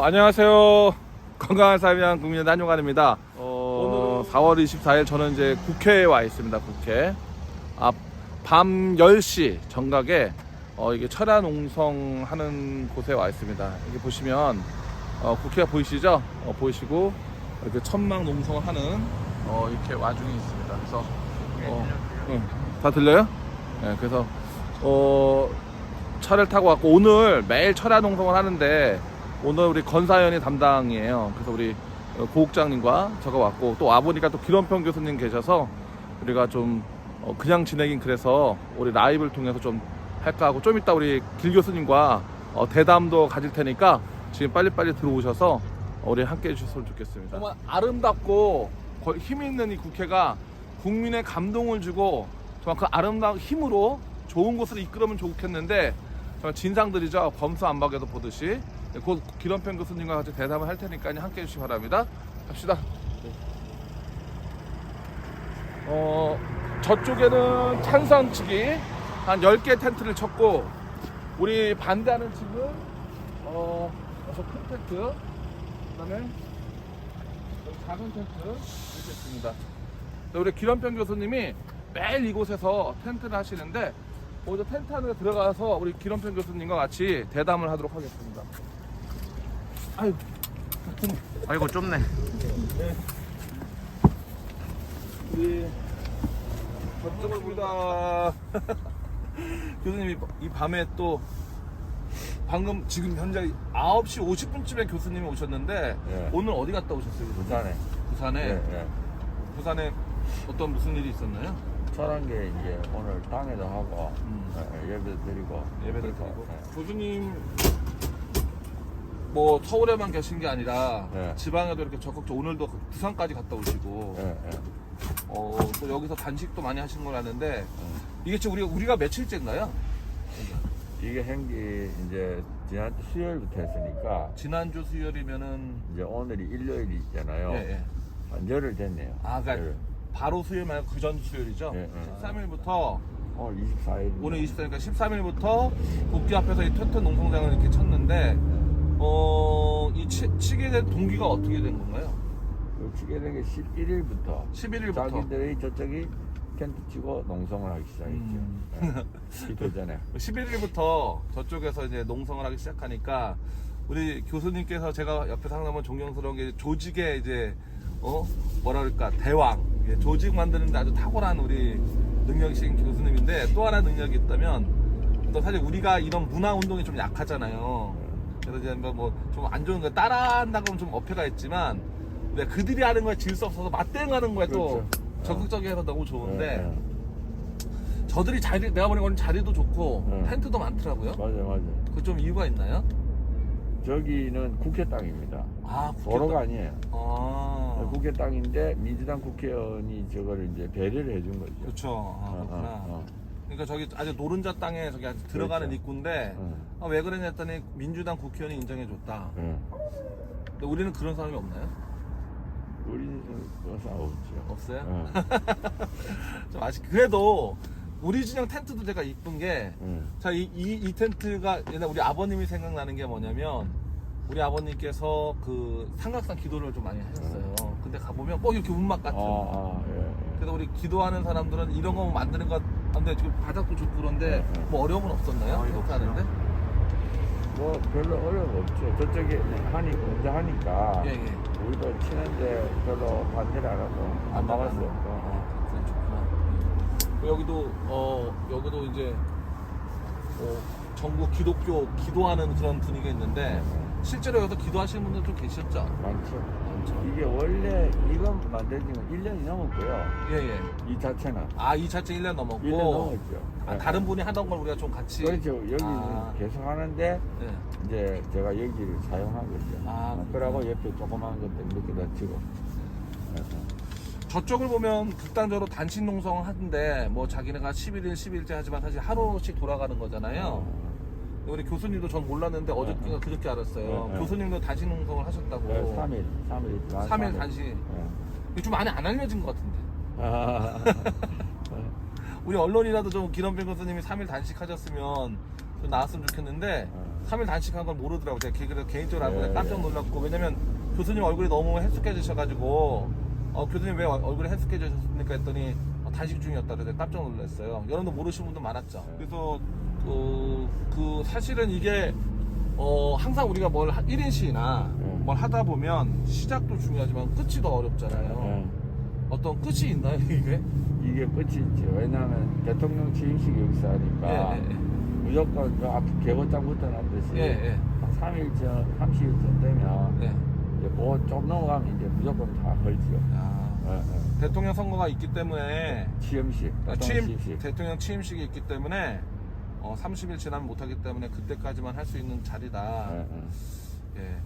안녕하세요. 건강한 삶을 위한 국민의 한용관입니다. 오늘 4월 24일 저는 이제 국회에 와 있습니다. 국회. 밤 10시 정각에 이게 철야 농성하는 곳에 와 있습니다. 여기 보시면 국회가 보이시죠? 보이시고 이렇게 천막 농성하는 이렇게 와중에 있습니다. 그래서 다 들려요? 네, 그래서 차를 타고 왔고 오늘 매일 철야 농성을 하는데 오늘 우리 건사연이 담당이에요. 그래서 우리 고국장님과 저가 왔고 또 와보니까 또 기론평 교수님 계셔서 우리가 좀 그냥 지내긴 그래서 우리 라이브를 통해서 좀 할까 하고 좀 이따 우리 길 교수님과 대담도 가질 테니까 지금 빨리빨리 들어오셔서 우리 함께 해주셨으면 좋겠습니다. 정말 아름답고 힘 있는 이 국회가 국민의 감동을 주고 정말 그 아름다운 힘으로 좋은 곳을 이끌으면 좋겠는데 정말 진상들이죠. 범수안박에도 보듯이 곧 기론평 교수님과 같이 대담을 할 테니까 함께 해주시기 바랍니다. 갑시다. 저쪽에는 찬성 측이 한 10개 텐트를 쳤고 우리 반대하는 측은 저 큰 텐트 그 다음에 작은 텐트 이렇게 있습니다. 우리 기론평 교수님이 매일 이곳에서 텐트를 하시는데 먼저 텐트 안에 들어가서 우리 기론평 교수님과 같이 대담을 하도록 하겠습니다. 아이고 좁네. 네. 우리 저쪽입니다. 교수님이 이 밤에 또 방금 지금 현재 9시 50분쯤에 교수님이 오셨는데 예. 오늘 어디 갔다 오셨어요? 교수님? 부산에. 부산에? 예. 부산에 어떤 무슨 일이 있었나요? 철한게 이제 오늘 당에도 하고 예배도 드리고. 예배를 드리고. 예. 교수님 뭐 서울에만 계신 게 아니라 예. 지방에도 이렇게 적극적으로 오늘도 부산까지 갔다 오시고 예. 또 여기서 단식도 많이 하신 걸 아는데 이게 지금 우리가 며칠째인가요? 이게 행기 이제 지난 수요일부터 했으니까 지난주 수요일이면은 이제 오늘이 일요일이 있잖아요. 예. 한 열흘 됐네요. 그러니까 열흘. 바로 수요일 말고 그 전 수요일이죠? 예. 13일부터 오늘 24일. 오늘 24일이니까 13일부터 국회 앞에서 이 텐트 농성장을 이렇게 쳤는데 이 치게 된 동기가 어떻게 된 건가요? 치게 된 게 11일부터. 11일부터 자기들이 저쪽이 텐트 치고 농성을 하기 시작했죠. 이틀 전에. 11일부터 저쪽에서 이제 농성을 하기 시작하니까 우리 교수님께서 제가 옆에서 항상 보면 존경스러운 게 조직의 이제 뭐라 그럴까 대왕, 조직 만드는데 아주 탁월한 우리 능력이신 교수님인데 또 하나 능력이 있다면 또 사실 우리가 이런 문화 운동이 좀 약하잖아요. 그래서 이제 뭐 좀 안 좋은 거 따라한다고 하면 좀 어폐가 있지만 그들이 하는 거에 질 수 없어서 맞대응하는 거에 또 그렇죠. 적극적이어서 너무 좋은데 저들이 내가 보니까 자리도 좋고 텐트도 많더라고요. 맞아. 그 좀 이유가 있나요? 저기는 국회 땅입니다. 국회 도로가 땅. 아니에요. 국회 땅인데 민주당 국회의원이 저거를 이제 배려를 해준 거죠. 그렇죠. 그렇구나. 그러니까 저기 아주 노른자 땅에 저기 아주 들어가는 그렇죠. 입구인데 왜 그러냐 했더니 민주당 국회의원이 인정해줬다. 근데 우리는 그런 사람이 없나요? 우리는 없죠. 없어요? 좀 그래도 우리 진영 텐트도 제가 이쁜 게 자, 이 텐트가 옛날 우리 아버님이 생각나는 게 뭐냐면 우리 아버님께서 그 삼각산 기도를 좀 많이 하셨어요. 근데 가보면 꼭 이렇게 운막 같은 그래서 우리 기도하는 사람들은 이런 거 만드는 것 같은데 지금 바닥도 좋고 그런데 뭐 어려움은 없었나요? 이렇게 하는데? 뭐 별로 어려움 없죠. 저쪽에 혼자 하니까 우리도 치는데 별로 반대를 안 하고 안 막았어요. 여기도 이제 전국 기독교 기도하는 그런 분위기가 있는데 실제로 여기서 기도하시는 분들 좀 계셨죠? 많죠. 이게 원래 이건 만든 지는 1년이 넘었고요. 이 자체는. 이 자체 1년 넘었고. 1년 넘었죠. 다른 분이 하던 걸 우리가 좀 같이. 그렇죠. 여기는 계속 하는데 이제 제가 여기를 사용한 거죠. 그러고 옆에 조그마한 것들 이렇게 다 치고. 저쪽을 보면 극단적으로 단식 농성을 하는데 뭐 자기네가 11일, 10일째 하지만 사실 하루씩 돌아가는 거잖아요. 우리 교수님도 전 몰랐는데 어저께가 그저께 알았어요. 교수님도 단식 농성을 하셨다고. 3일 단식. 좀 많이 안 알려진 것 같은데. 우리 언론이라도 좀 기론평 교수님이 3일 단식 하셨으면 좀 나왔으면 좋겠는데 3일 단식한 걸 모르더라고요. 제가 그래서 개인적으로 알고 예, 깜짝 놀랐고, 왜냐면 교수님 얼굴이 너무 해숙해지셔가지고, 교수님 왜 얼굴이 해숙해지셨습니까 했더니 단식 중이었다 그래서 깜짝 놀랐어요. 여러분도 모르시는 분도 많았죠. 그래서 사실은 이게 항상 우리가 뭘 1인시나 뭘 하다 보면 시작도 중요하지만 끝이 더 어렵잖아요. 어떤 끝이 있나요, 이게? 이게 끝이 있죠. 왜냐하면 대통령 취임식이 여기서 하니까 무조건 그 앞 개고장 붙어놨듯이 한 3일 전, 30일 전 되면 이제 그거 좀 넘어가면 이제 무조건 다 걸죠. 대통령 선거가 있기 때문에 취임식, 대통령 취임식이 있기 때문에 30일 지나면 못하기 때문에 그때까지만 할 수 있는 자리다. 예.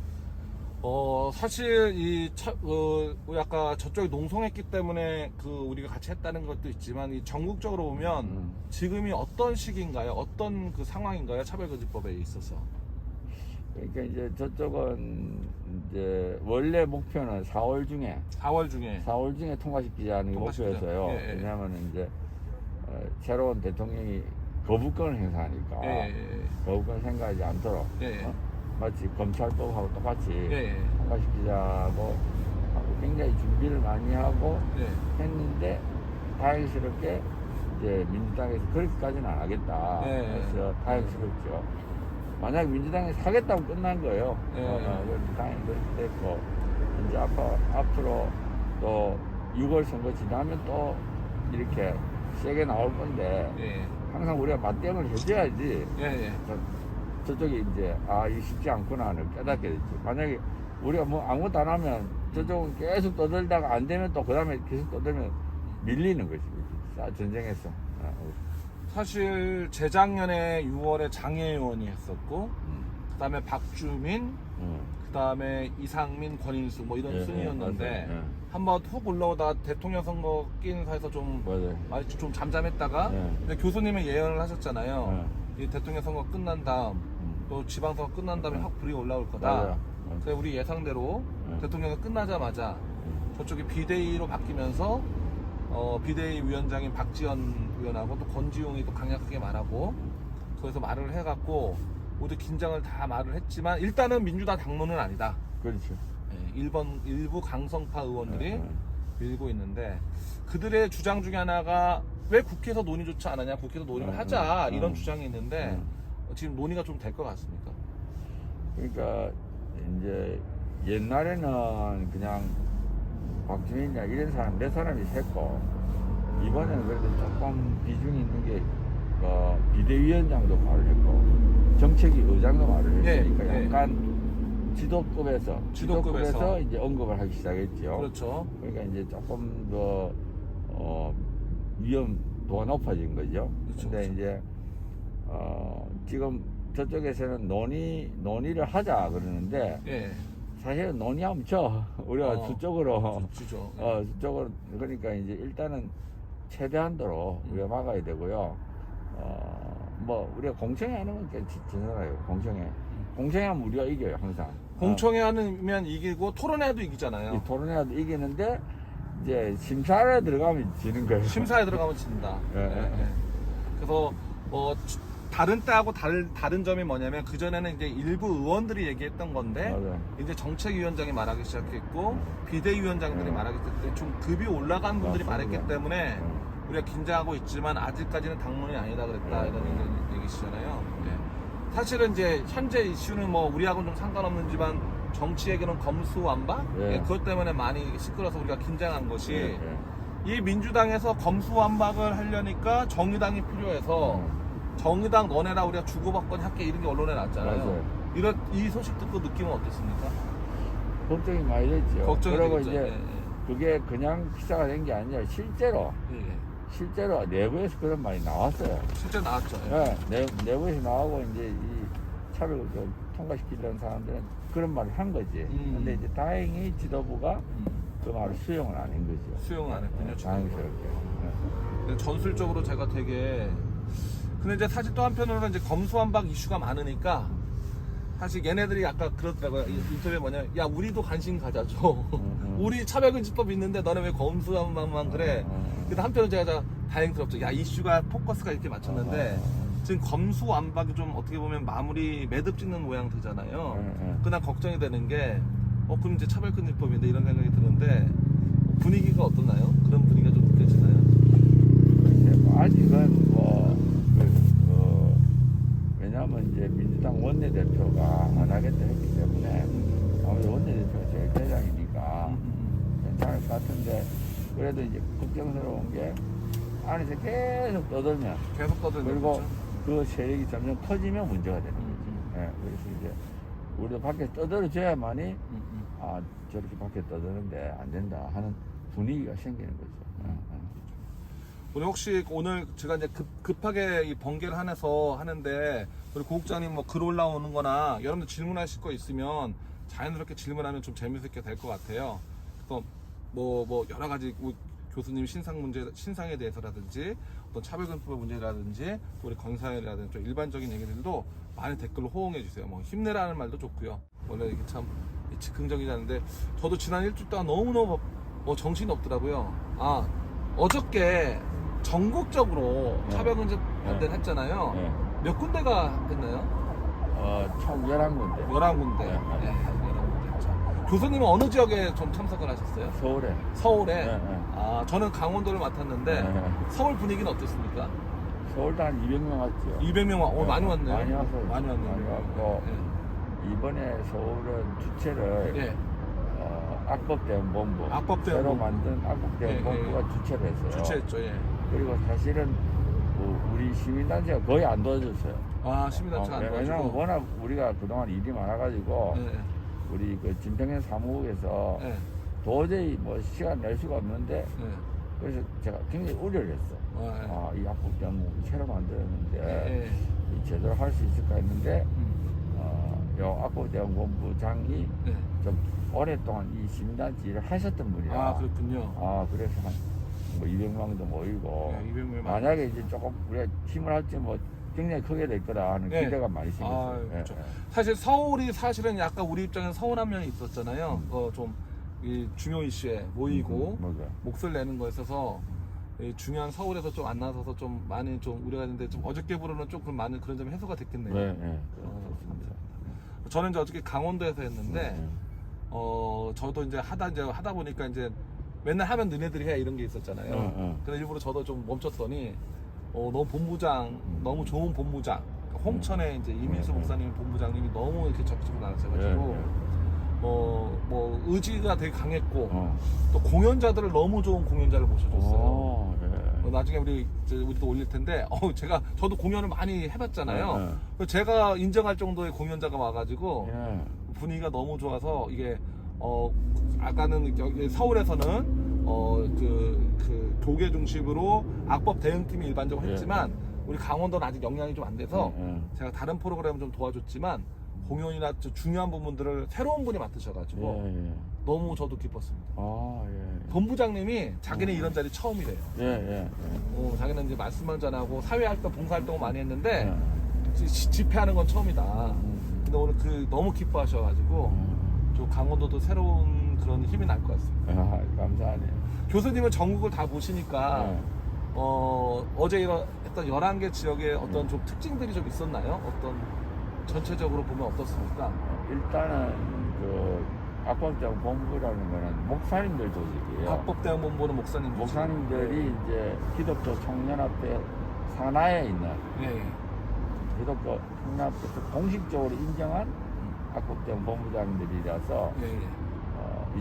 사실 우리 아까 저쪽이 농성했기 때문에 우리가 같이 했다는 것도 있지만 이 전국적으로 보면 지금이 어떤 시기인가요? 어떤 그 상황인가요? 차별금지법에 있어서. 그러니까 이제 저쪽은 이제 원래 목표는 4월 중에 4월 중에 통과시키자는 게 목표였어요. 왜냐하면 이제 새로운 대통령이 거부권을 행사하니까 거부권 생각하지 않도록 마치 검찰법하고 똑같이 통과시키자고 하고 굉장히 준비를 많이 하고 했는데 다행스럽게 이제 민주당에서 그렇게까지는 안 하겠다. 그래서 다행스럽죠. 만약 민주당에서 하겠다고 끝난 거예요. 당연히 그렇게 됐고 이제 앞으로 또 6월 선거 지나면 또 이렇게 세게 나올 건데 항상 우리가 맞대응을 해줘야지. 저쪽이 이제 이게 쉽지 않구나를 깨닫게 됐죠. 만약에 우리가 뭐 아무것도 안 하면 저쪽은 계속 떠들다가 안 되면 또 그 다음에 계속 떠들면 밀리는 거지. 전쟁에서. 사실 재작년에 6월에 장혜원이 했었고 그 다음에 박주민 그 다음에 이상민, 권인수 뭐 이런 순이었는데 한번 훅 올라오다 대통령 선거 끼는 사이에서 좀 잠잠했다가 근데 교수님은 예언을 하셨잖아요. 이 대통령 선거 끝난 다음 또 지방선거 끝난 다음에 확 불이 올라올 거다. 그래서 우리 예상대로 대통령이 끝나자마자 저쪽이 비대위로 바뀌면서 비대위 위원장인 박지원 위원하고 또 권지웅이 또 강력하게 말하고 거기서 말을 해갖고 모두 긴장을 다 말을 했지만 일단은 민주당 당론은 아니다. 그렇죠. 일부 강성파 의원들이 밀고 있는데 그들의 주장 중에 하나가 왜 국회에서 논의조차 안 하냐, 국회에서 논의를 하자 이런 주장이 있는데 지금 논의가 좀 될 것 같습니까? 그러니까 이제 옛날에는 그냥 박주민이나 이런 사람 몇 사람이 했고 이번에는 그래도 조금 비중이 있는 게 비대위원장도 말을 했고 정책위 의장도 말을 했으니까 약간 지도급에서 이제 언급을 하기 시작했죠. 그렇죠. 그러니까 이제 조금 더 위험도가 높아진 거죠. 근데 이제 지금 저쪽에서는 논의를 하자 그러는데 사실은 논의하면 우리가 수적으로 수적으로 그러니까 이제 일단은 최대한도로 우리가 막아야 되고요. 뭐 우리가 공청회 하는 건 괜찮아요. 공청회 하면 우리가 이겨요 항상. 공청회 하면 이기고 토론회도 이기잖아요. 이 토론회도 이기는데 이제 심사에 들어가면 지는 거예요. 심사에 들어가면 진다. 그래서 다른 때하고 다른 점이 뭐냐면 그전에는 이제 일부 의원들이 얘기했던 건데 이제 정책위원장이 말하기 시작했고 비대위원장들이 말하기 때문에 좀 급이 올라간 분들이 말했기 때문에 우리가 긴장하고 있지만 아직까지는 당론이 아니다 그랬다 이런 얘기시잖아요. 사실은 이제 현재 이슈는 뭐 우리하고는 좀 상관없는지만 정치에게는 검수완박 그것 때문에 많이 시끄러워서 우리가 긴장한 것이 이 민주당에서 검수완박을 하려니까 정의당이 필요해서 정의당 너네라 우리가 주고받거니 할게 이런 게 언론에 났잖아요. 이 소식 듣고 느낌은 어땠습니까? 걱정이 많이 됐죠. 그리고 되겠죠. 이제 그게 그냥 기사가 된 게 아니라 실제로 내부에서 그런 말이 나왔어요. 실제 나왔죠. 내부에서 나오고 이제 이 차별을 통과시키려는 사람들은 그런 말을 한 거지. 근데 이제 다행히 지도부가 그 말을 수용을 안 한 거죠. 수용을 안 했군요. 다행스럽게. 전술적으로 제가 되게 근데 이제 사실 또 한편으로는 이제 검수완박 이슈가 많으니까 사실 얘네들이 아까 그러더라고요. 인터뷰에 뭐냐면 야 우리도 관심 가져줘. 우리 차별금지법 있는데 너네 왜 검수완박만 그래. 근데 한편으로 제가 다행스럽죠. 야 이슈가 포커스가 이렇게 맞췄는데 지금 검수완박이 좀 어떻게 보면 마무리 매듭 짓는 모양 되잖아요. 그날 걱정이 되는 게 그럼 이제 차별금지법인데 이런 생각이 드는데 분위기가 어떻나요? 그런 분위기가 좀 느껴지나요? 뭐 아직은 왜냐하면 이제 민주당 원내대표가 안 하겠다 했기 때문에 아무래도 원내대표가 제일 대장이니까 괜찮을 것 같은데 그래도 이제 걱정스러운 게 안에서 계속 떠들면 그리고 그 세력이 점점 커지면 문제가 되는 거지. 예, 그래서 이제 우리도 밖에 떠들어줘야만이 저렇게 밖에 떠드는데 안 된다 하는 분위기가 생기는 거죠. 우리 혹시 오늘 제가 이제 급하게 이 번개를 하면서 하는데 우리 고국장님 뭐 글 올라오는 거나 여러분들 질문하실 거 있으면 자연스럽게 질문하면 좀 재미있게 될 것 같아요. 또 뭐 여러 가지 교수님 신상에 대해서라든지 어떤 차별금지법 문제라든지 우리 건사회라든지 좀 일반적인 얘기들도 많이 댓글로 호응해 주세요. 뭐 힘내라는 말도 좋고요. 원래 이게 참 즉흥적이지 않은데 저도 지난 일주일 동안 너무너무 뭐 정신이 없더라고요. 어저께 전국적으로 차별금지 반대를 했잖아요. 몇 군데가 했나요? 총 11군데. 11군데. 네, 11군데 했죠. 교수님은 어느 지역에 좀 참석을 하셨어요? 서울에. 서울에? 저는 강원도를 맡았는데 서울 분위기는 어떻습니까? 서울도 한 200명 왔죠. 200명, 많이 왔네요. 많이 왔어요. 많이 왔네요. 많이 왔고, 이번에 서울은 주최를 악법대응본부. 새로 만든 악법대응본부가 주최를 했어요. 주최했죠, 그리고 사실은 우리 시민단체가 거의 안 도와줬어요. 시민단체가 안 도와주고. 왜냐면 워낙 우리가 그동안 일이 많아가지고, 우리 그 진평현 사무국에서 도저히 뭐 시간 낼 수가 없는데, 그래서 제가 굉장히 우려를 했어. 이 악법대응본부 새로 만들었는데, 제대로 할 수 있을까 했는데, 요 악법대응본부장이 좀 오랫동안 이 시민단체 일을 하셨던 분이라. 그렇군요. 그래서 한 뭐 200명도 모이고 200명 만약에 이제 조금 우리가 힘을 할지 뭐 굉장히 크게 될 거다 하는 기대가 많이 생겼어요. 그렇죠. 사실 서울이 사실은 약간 우리 입장에서 서운한 면이 있었잖아요. 좀 이 중요 이슈에 모이고 목소리를 내는 거에 있어서 이 중요한 서울에서 좀 안 나서서 좀 많이 좀 우려가 됐는데 좀 어저께보다는 조금 많은 그런 점이 해소가 됐겠네요. 그렇습니다. 저는 이제 어저께 강원도에서 했는데 저도 이제 하다 보니까 이제 맨날 하면 너네들이 해 이런 게 있었잖아요. 그래서 일부러 저도 좀 멈췄더니 너무 본부장 너무 좋은 본부장 홍천에 이제 이민수 목사님 본부장님이 너무 이렇게 적극적으로 나서가지고 뭐 의지가 되게 강했고 또 공연자들을 너무 좋은 공연자를 모셔줬어요. 나중에 우리도 올릴 텐데 저도 공연을 많이 해봤잖아요. 제가 인정할 정도의 공연자가 와가지고 분위기가 너무 좋아서 이게 아까는 여기 서울에서는 그 교계 중심으로 악법 대응팀이 일반적으로 했지만 우리 강원도는 아직 역량이 좀 안 돼서 제가 다른 프로그램을 좀 도와줬지만 공연이나 중요한 부분들을 새로운 분이 맡으셔가지고 너무 저도 기뻤습니다. 본부장님이 자기는 이런 자리 처음이래요. 자기는 이제 말씀만 전하고 사회활동, 봉사활동을 많이 했는데 집회하는 건 처음이다. 근데 오늘 너무 기뻐하셔가지고 좀 강원도도 새로운 그런 힘이 날 것 같습니다. 감사하네요. 교수님은 전국을 다 보시니까 어제 했던 11개 지역에 어떤 좀 특징들이 좀 있었나요? 어떤 전체적으로 보면 어떻습니까? 일단은 그 악법대응본부라는 거는 목사님들 조직이에요. 악법대응본부는 목사님들이 이제 기독교 청년합회 산하에 있는 기독교 청년합회에서 공식적으로 인정한 악법대응본부장들이라서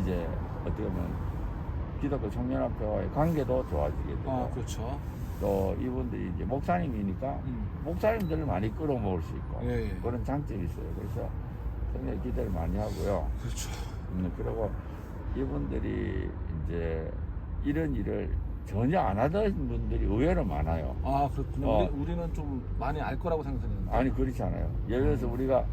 이제 어떻게 보면 기독교 청년합회와의 관계도 좋아지게 되고 그렇죠. 또 이분들이 이제 목사님이니까 목사님들을 많이 끌어모을 수 있고 그런 장점이 있어요. 그래서 굉장히 기대를 많이 하고요. 그렇죠. 그리고 이분들이 이제 이런 일을 전혀 안 하던 분들이 의외로 많아요. 그렇군요. 우리는 좀 많이 알 거라고 생각했는데. 아니 그렇지 않아요. 예를 들어서 우리가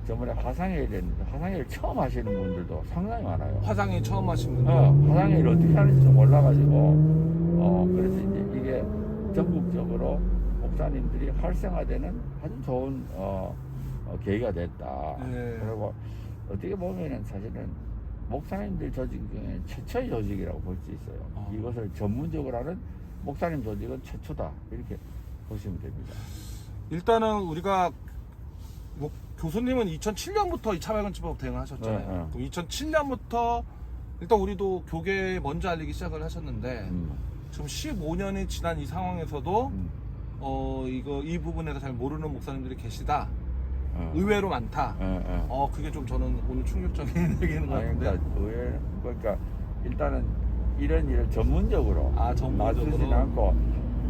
저번에 화상회의를 했는데 화상회의를 처음 하시는 분들도 상당히 많아요. 화상회의 처음 하신 분들? 화상회의를 어떻게 하는지 좀 몰라가지고 그래서 이제 이게 전국적으로 목사님들이 활성화되는 아주 좋은 계기가 됐다. 그리고 어떻게 보면은 사실은 목사님들 조직 중에 최초의 조직이라고 볼 수 있어요. 이것을 전문적으로 하는 목사님 조직은 최초다 이렇게 보시면 됩니다. 일단은 우리가 뭐 교수님은 2007년부터 이 차별금지법 대응하셨잖아요. 네. 그럼 2007년부터 일단 우리도 교계 먼저 알리기 시작을 하셨는데 지금 15년이 지난 이 상황에서도 이 부분에서 잘 모르는 목사님들이 계시다. 의외로 많다. 그게 좀 저는 오늘 충격적인 얘기인 것 같은데. 그러니까 일단은 이런 일을 전문적으로 전문적으로 놔두진 않고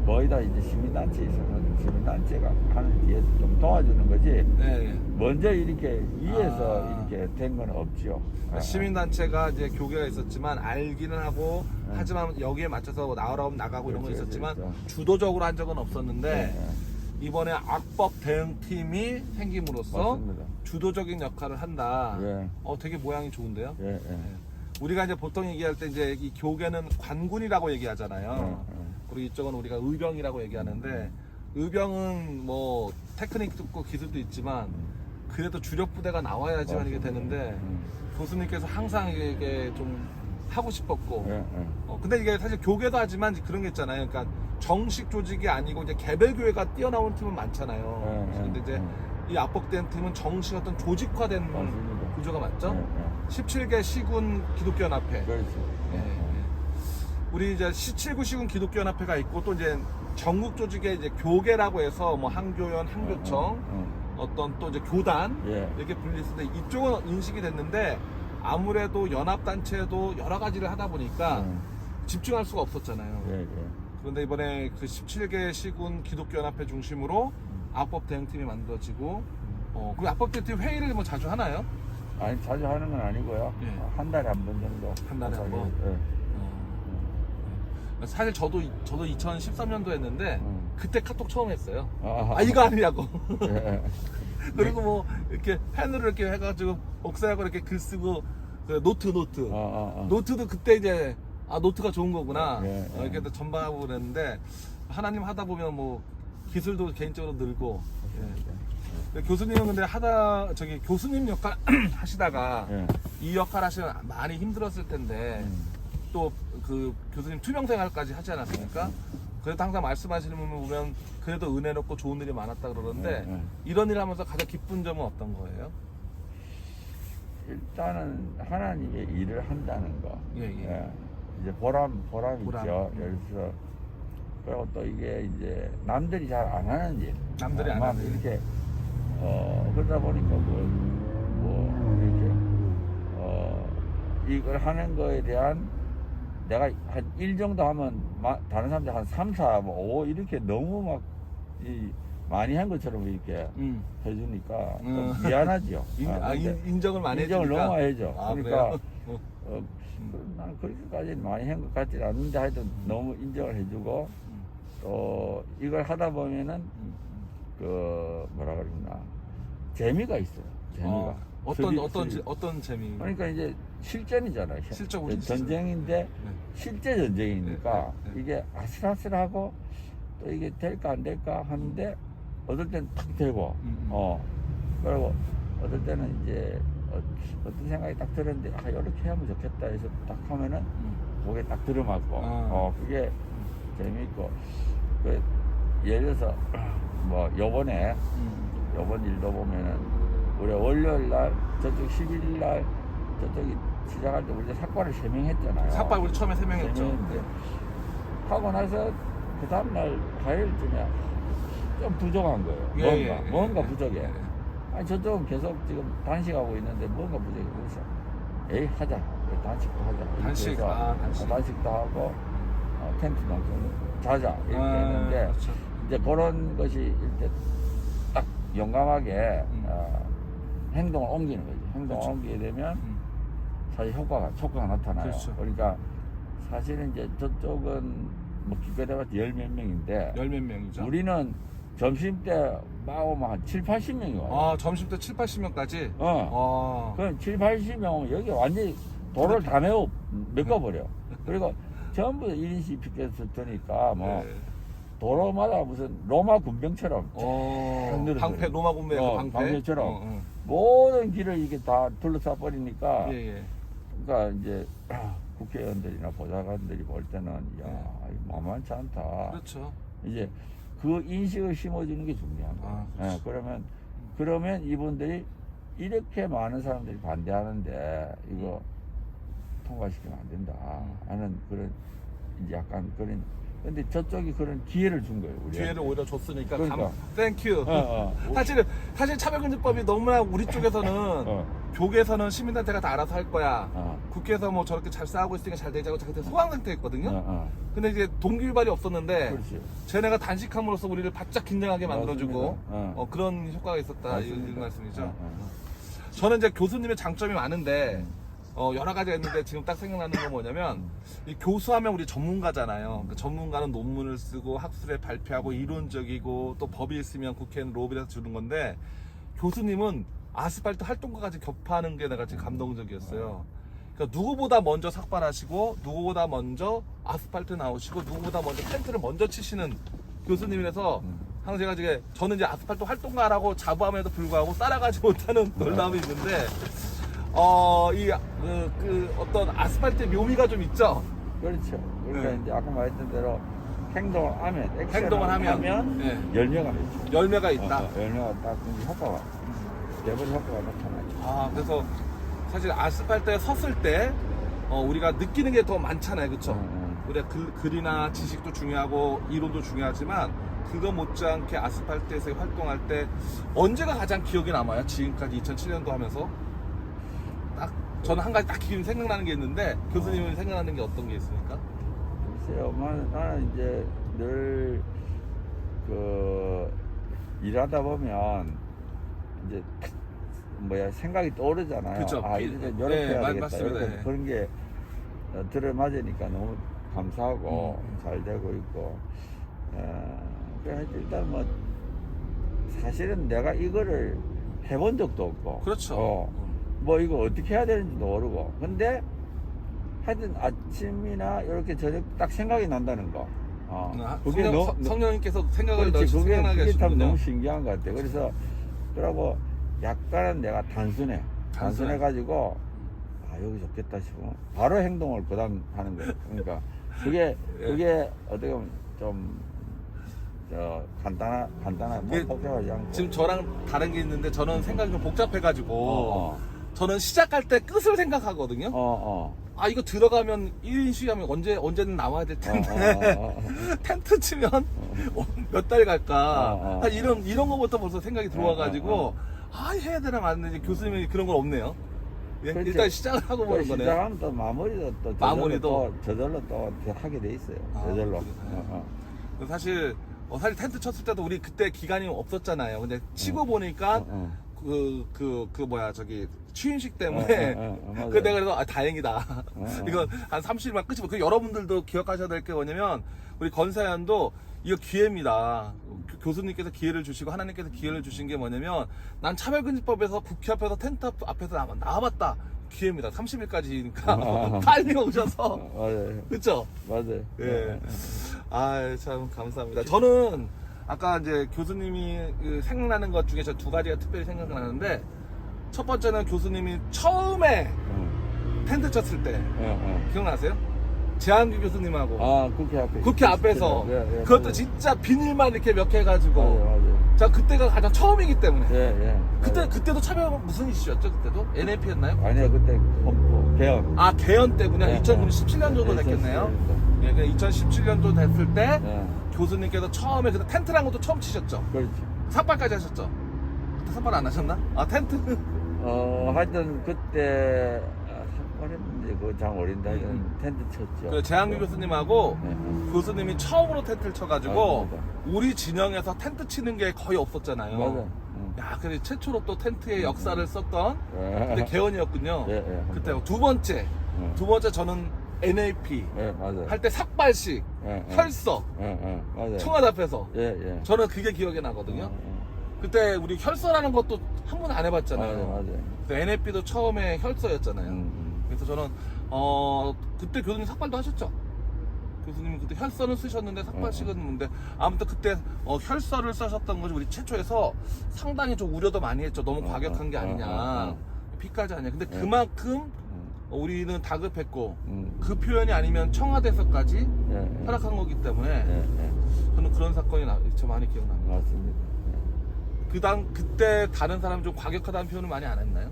거의 다 이제 시민단체에 있어서 시민단체가 하는 뒤에 좀 도와주는 거지. 네. 먼저 이렇게 위에서 이렇게 된 건 없죠. 시민단체가 이제 교계가 있었지만 알기는 하고 하지만 여기에 맞춰서 나오라 하면 나가고 이런 건 그렇죠, 있었지만 그렇죠. 주도적으로 한 적은 없었는데 이번에 악법 대응팀이 생김으로써 맞습니다. 주도적인 역할을 한다. 예. 되게 모양이 좋은데요. 예. 우리가 이제 보통 얘기할 때 이제 이 교계는 관군이라고 얘기하잖아요. 그리고 이쪽은 우리가 의병이라고 얘기하는데 의병은 뭐 테크닉도 있고 기술도 있지만 그래도 주력 부대가 나와야지만 이게 되는데 교수님께서 항상 이게 좀 하고 싶었고 근데 이게 사실 교계도 하지만 그런 게 있잖아요. 그러니까 정식 조직이 아니고 이제 개별 교회가 뛰어나온 팀은 많잖아요. 근데 이제 이 압박된 팀은 정식 어떤 조직화된 맞습니다. 구조가 맞죠? 17개 시군 기독교연합회. 그렇죠. 우리 이제 17구 시군 기독교연합회가 있고 또 이제 전국 조직의 이제 교계라고 해서 뭐 한교연, 한교청, 어떤 또 이제 교단 이렇게 분리했는데 이쪽은 인식이 됐는데 아무래도 연합단체도 여러 가지를 하다 보니까 집중할 수가 없었잖아요. 그런데 이번에 그 17개 시군 기독교연합회 중심으로 악법 대응팀이 만들어지고 그 악법 대응팀 회의를 뭐 자주 하나요? 아니 자주 하는 건 아니고요. 한 달에 한 번 정도. 한 달에 한 번? 사실 저도 2013년도 했는데 그때 카톡 처음 했어요. 이거 아니냐고. 그리고 뭐 이렇게 펜으로 이렇게 해가지고 목사하고 이렇게 글 쓰고 그 노트도 그때 이제 노트가 좋은 거구나 이렇게 전반하고 그랬는데 하나님 하다 보면 뭐 기술도 개인적으로 늘고. 교수님은 근데 교수님 역할 하시다가 이 역할 하시면 많이 힘들었을 텐데 또 그 교수님 투명 생활까지 하지 않았습니까? 그래도 항상 말씀하시는 분 보면 그래도 은혜롭고 좋은 일이 많았다 그러는데 이런 일 하면서 가장 기쁜 점은 어떤 거예요? 일단은 하나님의 일을 한다는 거. 이제 보람 있죠. 예를 들어서 그리고 또 이게 이제 남들이 잘 안 하는 일. 남들이 안 하는 일. 이렇게 그러다 보니까 이걸 하는 거에 대한 내가 한 1 정도 하면 다른 사람들 한 3, 4, 뭐 5 이렇게 너무 막 많이 한 것처럼 이렇게 해주니까 좀 미안하죠. 인정을 많이 인정을 해주니까. 너무 많이 해줘. 그러니까 그래요? 나는 그렇게까지 많이 한 것 같지 않는데 하여튼 너무 인정을 해주고 또 이걸 하다 보면은 그 뭐라 그러나 재미가 있어요. 재미가. 어떤 재미? 그러니까 이제 실전이잖아요. 실적으로 전쟁인데 실제 전쟁이니까 이게 아슬아슬하고 또 이게 될까 안 될까 하는데 어떨 때는 탁 되고 그리고 어떨 때는 이제 어떤 생각이 딱 들었는데 이렇게 하면 좋겠다 해서 딱 하면은 목에 딱 들어맞고 그게 재미있고 예를 들어서 뭐 요번 일도 보면은 우리 월요일 날 저쪽 10일 날 저쪽이 시작할 때 우리 삭발을 3명 했잖아요. 삭발 우리 처음에 3명 했죠. 하고 나서 그 다음날 화요일쯤에 좀 부족한 거예요. 뭔가 부족해. 아니 저쪽은 계속 지금 단식하고 있는데 뭔가 부족해. 그래서 에이 하자. 단식도 하자. 단식도 하고 텐트도 좀 자자 이렇게 했는데 그렇죠. 이제 그런 것이 이제 딱 용감하게 행동을 옮기는 거지. 행동을 그렇죠. 옮기게 되면 사실 효과가 나타나요. 그렇죠. 그러니까 사실은 이제 저쪽은 뭐 기껏해봤자 10몇 명인데 10몇 명이죠. 우리는 점심 때 막 오면 한 7, 80명이 와요. 점심 때 7, 80명까지? 그럼 7, 80명 오면 여기 완전히 도로를 다 메꿔버려. 그리고 전부 1인씩 피켓을 뜨니까 뭐 도로마다 무슨 로마 군병처럼 방패, 로마 군대 방패처럼 모든 길을 이게 다 둘러싸 버리니까 그러니까 이제 국회의원들이나 보좌관들이 볼 때는 이거 만만치 않다. 그렇죠. 이제 그 인식을 심어주는 게 중요한 거예요. 예, 그러면 이분들이 이렇게 많은 사람들이 반대하는데 이거 통과시키면 안 된다 하는 그런 이제 약간 그런, 근데 저쪽이 그런 기회를 준 거예요. 우리한테. 기회를 오히려 줬으니까 그러니까. 땡큐. 사실 차별금지법이 너무나 우리 쪽에서는 교계에서는 시민단체가 다 알아서 할 거야. 국회에서 뭐 저렇게 잘 싸우고 있으니까 잘 되자고 그때 소강 상태였거든요. 근데 이제 동기유발이 없었는데 그렇지. 쟤네가 단식함으로써 우리를 바짝 긴장하게 만들어주고 맞습니다. 그런 효과가 있었다 이 맞습니다. 말씀이죠. 저는 이제 교수님의 장점이 많은데 여러 가지가 있는데 지금 딱 생각나는 건 뭐냐면 이 교수하면 우리 전문가잖아요. 그 전문가는 논문을 쓰고 학술에 발표하고 이론적이고 또 법이 있으면 국회는 로비해서 주는 건데 교수님은 아스팔트 활동가까지 겹하는 게 내가 지금 감동적이었어요. 그러니까 누구보다 먼저 삭발하시고 누구보다 먼저 아스팔트 나오시고 누구보다 먼저 텐트를 먼저 치시는 교수님이라서 항상 제가 지금 저는 이제 아스팔트 활동가라고 자부함에도 불구하고 따라가지 못하는 놀람이 있는데 어떤 아스팔트의 묘미가 좀 있죠. 그렇죠. 그러니까 네. 이제 아까 말했던 대로 행동을 하면, 행동을 하면 네. 열매가 있죠. 열매가 있다. 열매가 딱 이제 효과가, 대본 효과가 나타나죠. 그래서 사실 아스팔트에 섰을 때 우리가 느끼는 게 더 많잖아요, 그렇죠? 우리가 글이나 지식도 중요하고 이론도 중요하지만 그거 못지않게 아스팔트에서 활동할 때 언제가 가장 기억에 남아요? 지금까지 2007년도 하면서 딱 저는 한 가지 딱 기억이 생각나는 게 있는데 교수님은 생각나는 게 어떤 게 있습니까? 글쎄요, 나는 이제 늘 일하다 보면 이제 생각이 떠오르잖아요. 그쵸. 이제 노력해야 되겠다. 맞습니다. 이렇게 그런 게 들어맞으니까 너무 감사하고 잘 되고 있고. 그래서 일단 사실은 내가 이거를 해본 적도 없고. 그렇죠. 이거 어떻게 해야 되는지도 모르고. 근데 하여튼 아침이나 이렇게 저녁 딱 생각이 난다는 거. 그게 성령님께서 생각을 그렇지, 생각나게 그게 참 하시는군요. 너무 신기한 것 같아요. 그래서 그러고 약간은 내가 단순해가지고 여기 좋겠다 싶으면 바로 행동을 그다음 하는 거예요. 그러니까 그게 어떻게 보면 좀 간단한 복잡하지 않고. 지금 저랑 다른 게 있는데 저는 생각이 좀 복잡해가지고 저는 시작할 때 끝을 생각하거든요. 이거 들어가면 1인 시위하면 언제는 나와야 될 텐데 텐트 치면 몇 달 갈까 이런 거부터 벌써 생각이 들어와가지고 해야 되나 말는지 교수님이 그런 건 없네요. 그렇지. 일단 시작을 하고 보는 거네요. 시작하면 또 마무리도 저절로 또 하게 돼 있어요. 저절로. 사실 텐트 쳤을 때도 우리 그때 기간이 없었잖아요. 근데 치고 보니까 취임식 때문에 내가 그래서 다행이다. 이건 한 30일만 끝이고 여러분들도 기억하셔야 될 게 뭐냐면 우리 건사연도 이거 기회입니다. 교수님께서 기회를 주시고 하나님께서 기회를 주신 게 뭐냐면 난 차별금지법에서 국회 앞에서 텐트 앞에서 나와봤다. 기회입니다. 30일까지니까 빨리 오셔서 맞아요. 그렇죠? 맞아요. 예. 참 감사합니다. 저는 아까 이제 교수님이 생각나는 것 중에 저 두 가지가 특별히 생각나는데 첫 번째는 교수님이 처음에 텐트 쳤을 때 기억나세요? 재한규 교수님하고 국회 앞에서 그것도 맞아요. 진짜 비닐만 이렇게 몇 개 해가지고 맞아요. 자 그때가 가장 처음이기 때문에 맞아요. 그때도 차별 무슨 이슈였죠? 그때도 NAP였나요? 아니요, 그때 헌법 개헌. 개헌 때문에 네, 2017년 정도 됐겠네요. 2017년도 됐을 때 네. 교수님께서 처음에 그때 텐트라는 것도 처음 치셨죠? 그렇지. 삭발까지 하셨죠? 그때 삭발 안 하셨나? 텐트? 하여튼 그때 삭발했는데 그거 잘 모른다. 텐트 쳤죠. 재한규 교수님하고 네. 교수님이 처음으로 텐트를 쳐가지고 맞아. 우리 진영에서 텐트 치는 게 거의 없었잖아요. 맞아. 야, 근데 최초로 또 텐트의 역사를 썼던 그때 네. 개헌이었군요. 그때 맞아. 두 번째 저는 NAP 맞아요. 할 때 삭발식, 혈서, 맞아요. 청와대 앞에서 저는 그게 기억이 나거든요. 그때 우리 혈서라는 것도 한 번도 안 해봤잖아요. 맞아요. 그래서 NAP도 처음에 혈서였잖아요. 그래서 저는 그때 교수님 삭발도 하셨죠? 교수님이 그때 혈서를 쓰셨는데 삭발식은 뭔데 아무튼 그때 혈서를 쓰셨던 것이 우리 최초에서 상당히 좀 우려도 많이 했죠. 너무 과격한 게 아니냐, 피까지 아니냐. 근데 그만큼 우리는 다급했고 그 표현이 아니면 청와대에서까지 허락한 거기 때문에 저는 그런 사건이 저 많이 기억납니다. 맞습니다. 그때 다른 사람 좀 과격하다는 표현을 많이 안 했나요?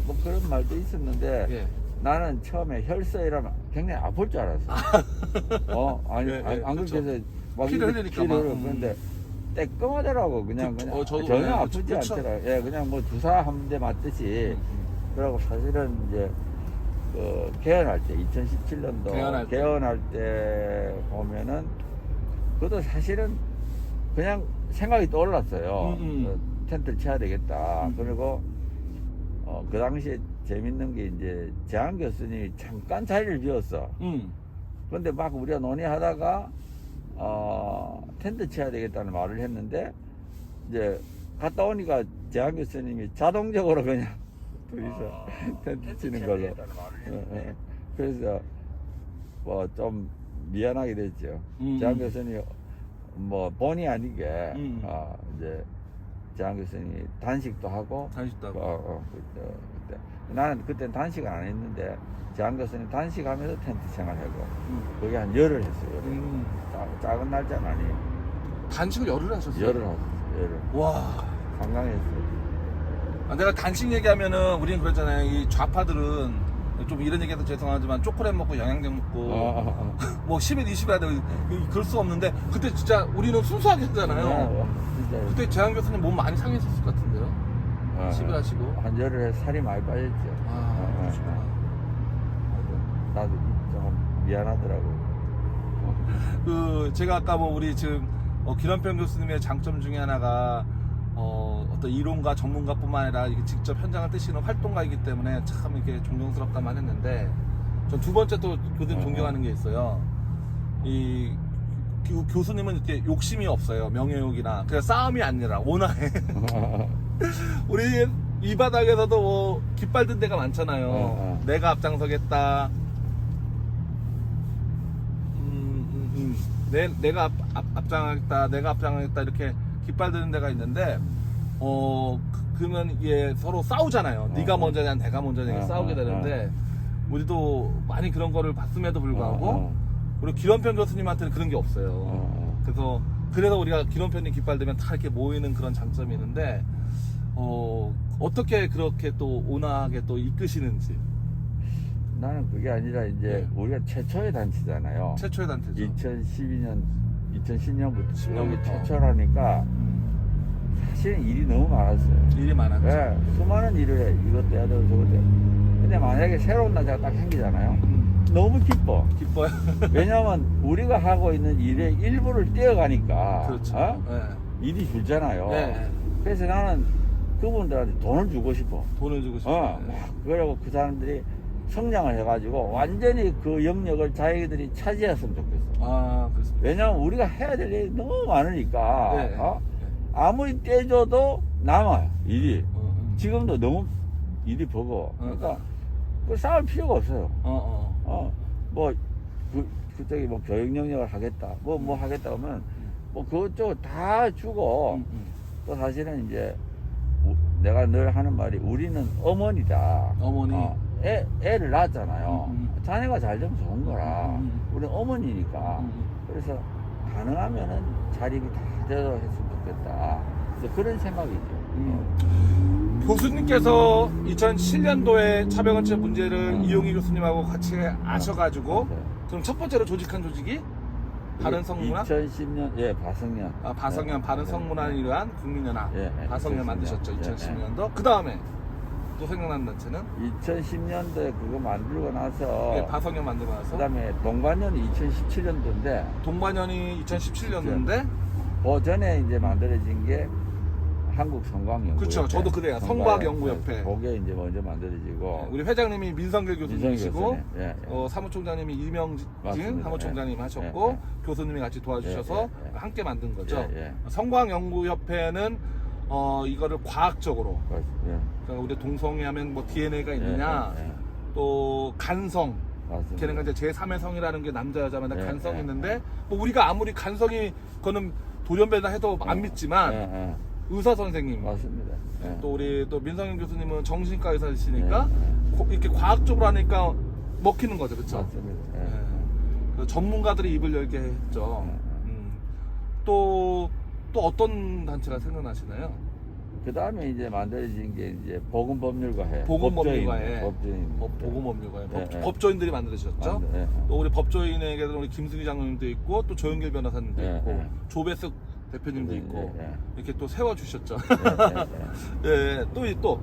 뭐 그런 말도 있었는데 예. 나는 처음에 혈서이라면 굉장히 아플 줄 알았어. 아니 예, 안 그렇죠. 그렇게 해서 막 피를 이렇게 흘리니까 피를 막, 그런데 따끔하더라고. 그냥 저도, 전혀 예, 아프지 그렇죠. 않더라. 예, 그냥 뭐 주사 한 대 맞듯이. 그러고 사실은 이제 그 개헌할 때 2017년도 개헌할 때 보면은 그것도 사실은 그냥 생각이 떠올랐어요. 텐트를 쳐야 되겠다. 그리고 그 당시에 재밌는 게 이제 재한 교수님이 잠깐 자리를 비웠어. 그런데 막 우리가 논의하다가 텐트 쳐야 되겠다는 말을 했는데 이제 갔다 오니까 재한 교수님이 자동적으로 그냥 둘이서 텐트 치는 걸로. 그래서 뭐 좀 미안하게 됐죠. 재한 교수님이 뭐 본의 아니게 이제 재한 교수님이 단식도 하고 그때 나는 그때는 단식을 안 했는데 재한 교수님 단식하면서 텐트 생활하고 그게 한 열흘 했어요. 작은 날짜는 아니에요. 단식을 열흘 하셨어요? 열흘 하셨어요. 열흘. 와. 관광했어요. 내가 단식 얘기하면은 우리는 그랬잖아요. 이 좌파들은 좀 이런 얘기해서 죄송하지만 초콜릿 먹고 영양제 먹고 뭐 10일 20일 하다 그럴 수 없는데 그때 진짜 우리는 순수하게 했잖아요. 진짜 그때 재한 교수님 몸 많이 상했었을 것 같은데요. 10일 하시고 한 열흘에 살이 많이 빠졌죠. 그러시구나. 나도 좀 미안하더라고. 제가 아까 뭐 우리 지금 기런평 교수님의 장점 중에 하나가 어떤 이론가 전문가뿐만 아니라 이게 직접 현장을 뜨시는 활동가이기 때문에 참 이렇게 존경스럽다만 했는데 전 두 번째 또 교수님 존경하는 게 있어요. 이 교수님은 이렇게 욕심이 없어요. 명예욕이나 그냥 싸움이 아니라 온화해. 우리 이 바닥에서도 뭐 깃발 든 데가 많잖아요. 내가 앞장서겠다. 내가 앞장하겠다. 내가 앞장하겠다. 이렇게 깃발 드는 데가 있는데 그러면 예 서로 싸우잖아요. 네가 먼저냐 내가 먼저냐 싸우게 되는데 우리도 많이 그런 거를 봤음에도 불구하고 우리 기런평 교수님한테는 그런 게 없어요. 그래서 우리가 기런평님 깃발 들면 다 이렇게 모이는 그런 장점이 있는데 어떻게 그렇게 또 온화하게 또 이끄시는지. 나는 그게 아니라 이제 우리가 최초의 단체잖아요. 최초의 단체죠. 2010년부터 여기 최초라니까 사실은 일이 너무 많았어요. 일이 많았죠. 네, 수많은 일을 해. 이것도 해야 되고 저것도 해야 되고. 근데 만약에 새로운 날짜가 딱 생기잖아요. 너무 기뻐. 기뻐요. 왜냐면 우리가 하고 있는 일의 일부를 떼어가니까. 그렇죠. 네. 일이 줄잖아요. 네. 그래서 나는 그분들한테 돈을 주고 싶어. 돈을 주고 싶어요. 그러고 그 사람들이 성장을 해가지고 완전히 그 영역을 자기들이 차지했으면 좋겠어. 그렇습니다. 왜냐면 우리가 해야 될 일이 너무 많으니까. 네. 아무리 떼줘도 남아요, 일이. 지금도 너무 일이 버거워. 그러니까 그 싸울 필요가 없어요. 그쪽이 뭐 교육 영역을 하겠다, 뭐 하겠다 하면 뭐 그것저것 다 주고 또 사실은 이제 내가 늘 하는 말이 우리는 어머니다. 어머니. 애를 낳았잖아요. 자네가 잘 되면 좋은 거라. 우리는 어머니니까. 그래서 가능하면은 자립이 다 되도록 했으면 좋겠다. 그런 생각이죠. 교수님께서 2007년도에 차별관찰 문제를 이용희 교수님하고 같이 아셔가지고 그럼 첫 번째로 조직한 조직이 바른성문화? 2010년, 바성연. 바성연 바른성문화를 위한 국민연합. 바성연 만드셨죠, 2010년도. 그 다음에 또 생각나는 단체는? 2010년도에 그거 만들고 나서. 바성연 만들고 나서. 그 다음에 동반연이 2017년도인데. 동반연이 2017년도인데. 그 전에 이제 만들어진 게 한국성과학연구협회. 그렇죠. 저도 그래요. 성과학연구협회. 그게 이제 먼저 만들어지고. 우리 회장님이 민성길 교수님이시고, 교수님. 사무총장님이 이명진 맞습니다. 사무총장님 하셨고, 교수님이 같이 도와주셔서 함께 만든 거죠. 예. 성과학연구협회는 이거를 과학적으로, 그러니까 우리 동성애 하면 뭐 DNA가 있느냐, 또 간성. 맞습니다. 걔네가 이제 제3의 성이라는 게 남자 여자마다 간성이 있는데, 뭐 우리가 아무리 간성이 그거는 돌연변이다 해도 안 믿지만 의사 선생님, 맞습니다. 또 우리 또 민성현 교수님은 정신과 의사이시니까 이렇게 과학적으로 하니까 먹히는 거죠, 그렇죠? 맞습니다. 그 전문가들이 입을 열게 했죠. 또 어떤 단체가 생각나시나요? 그 다음에 이제 만들어진 게 이제 보건법률과회. 보건법률과회. 법조인. 보건법률과회. 네. 법조인들이 만들어지셨죠? 네. 또 우리 법조인에게도 우리 김승희 장로님도 있고 또 조영길 변호사님도 네, 있고 네. 조배석 대표님도 네, 있고 네, 네. 이렇게 또 세워주셨죠. 네. 예, 또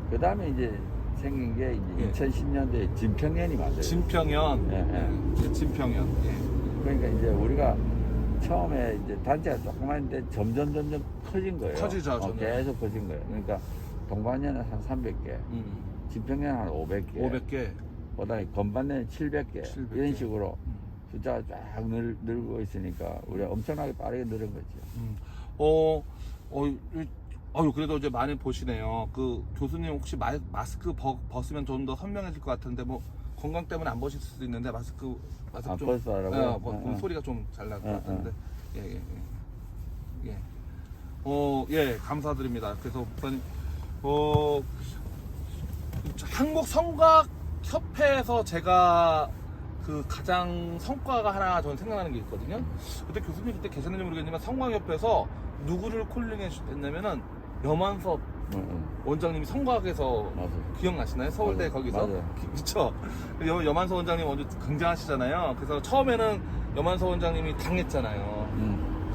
그 다음에 이제 생긴 게 이제 예. 2010년도에 진평년이 만들어졌어요. 진평연, 예. 진평연. 예. 그러니까 이제 우리가 처음에 이제 단체가 조그만데 점점 커진 거예요. 커지죠, 저는. 계속 커진 거예요. 그러니까 동반년은 한 300개, 진평년 한 500개, 500개. 그다음에 건반년 700개, 700개. 이런 식으로 숫자가 쫙 늘고 있으니까 우리가 엄청나게 빠르게 늘은 거죠. 그래도 이제 많이 보시네요. 그 교수님 혹시 마스크 벗으면 좀 더 선명해질 것 같은데 뭐 건강 때문에 안 벗을 수도 있는데 마스크 안 좀 벗어라고요? 그럼 소리가 좀 잘 날 것 같은데. 예, 감사드립니다. 그래서 목사님, 한국 성곽 협회에서 제가 그 가장 성과가 하나 저는 생각나는 게 있거든요. 그때 교수님 그때 계셨는지 모르겠지만 성곽협회에서 누구를 콜링했냐면은 염한섭 원장님이 성곽에서 맞아요. 기억나시나요? 서울대 맞아요. 거기서 맞아요. 그쵸. 염한섭 원장님 먼저 굉장하시잖아요. 그래서 처음에는 염한섭 원장님이 당했잖아요.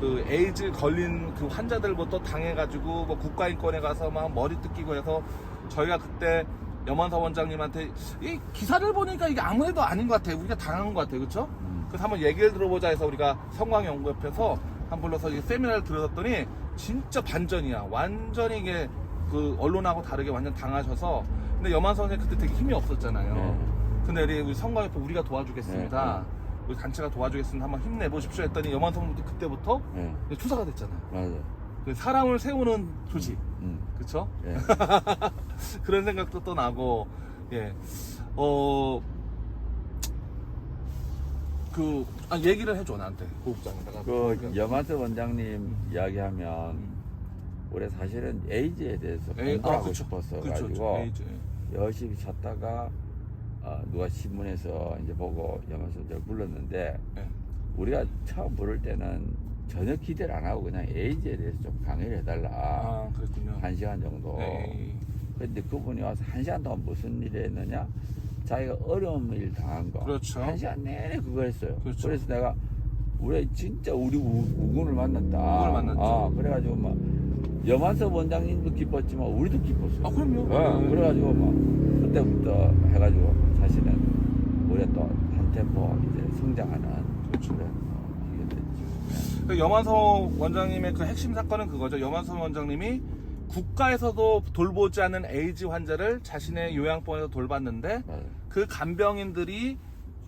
그 에이즈 걸린 그 환자들부터 당해가지고 뭐 국가인권에 가서 막 머리 뜯기고 해서 저희가 그때 염한섭 원장님한테 이 기사를 보니까 이게 아무래도 아닌 것 같아요. 우리가 당한 것 같아요. 그렇죠? 그래서 한번 얘기를 들어보자 해서 우리가 성광연구협에서 한 불러서 이 세미나를 들었더니 진짜 반전이야. 완전히 이게 그 언론하고 다르게 완전 당하셔서. 근데 염한섭 선생님 그때 되게 힘이 없었잖아요. 근데 우리 성광협회 우리가 도와주겠습니다. 우리 단체가 도와주겠습니다. 한번 힘내보십시오 했더니 염한섭 선생님도 그때부터 투사가 됐잖아요. 맞아요. 그 사람을 세우는 조직. 그쵸? 예. 그런 생각도 또 나고, 예. 얘기를 해줘, 나한테, 고국장에다가. 염한섭 원장님 이야기하면, 올해 사실은 에이즈에 대해서 공부하고 싶었어 가지고, 에이즈. 열심히 찾다가, 누가 신문에서 이제 보고 염한섭 원장을 불렀는데, 우리가 처음 부를 때는 전혀 기대를 안 하고 그냥 에이즈에 대해서 좀 강의를 해달라. 그랬군요. 1시간 정도. 근데 그분이 와서 1시간 동안 무슨 일을 했느냐? 자기가 어려운 일 당한 거. 그렇죠. 1시간 내내 그거 했어요. 그렇죠. 그래서 내가 진짜 우리 우군을 만났다. 우군을 만났죠. 그래가지고 막 염한섭 원장님도 기뻤지만 우리도 기뻤어요. 그럼요. 그래가지고 막 그때부터 해가지고 사실은 우리가 또 한 템포 이제 성장하는 그렇죠. 이게 됐죠. 염한섭 원장님의 그 핵심 사건은 그거죠. 염한섭 원장님이 국가에서도 돌보지 않은 에이즈 환자를 자신의 요양병원에서 돌봤는데 그 간병인들이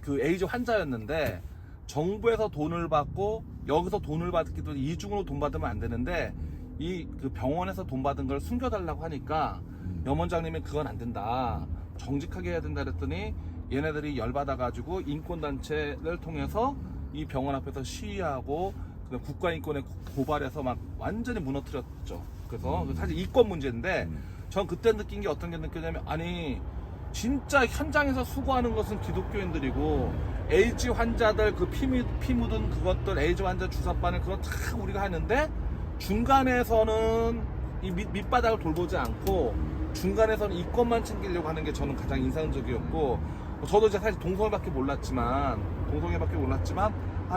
그 에이즈 환자였는데 정부에서 돈을 받고 여기서 돈을 받기도 이중으로 돈 받으면 안 되는데 이 그 병원에서 돈 받은 걸 숨겨달라고 하니까 염 원장님이 그건 안 된다. 정직하게 해야 된다 그랬더니 얘네들이 열받아가지고 인권단체를 통해서 이 병원 앞에서 시위하고 국가인권에 고발해서 막 완전히 무너뜨렸죠. 그래서 사실 이권 문제인데 전 그때 느낀 게 어떤 게 느껴냐면 아니 진짜 현장에서 수고하는 것은 기독교인들이고 에이즈 환자들 그 피 묻은 그것들 에이즈 환자 주사바늘 그거 다 우리가 하는데 중간에서는 이 밑바닥을 돌보지 않고 중간에서는 이권만 챙기려고 하는 게 저는 가장 인상적이었고 저도 이제 사실 동성애밖에 몰랐지만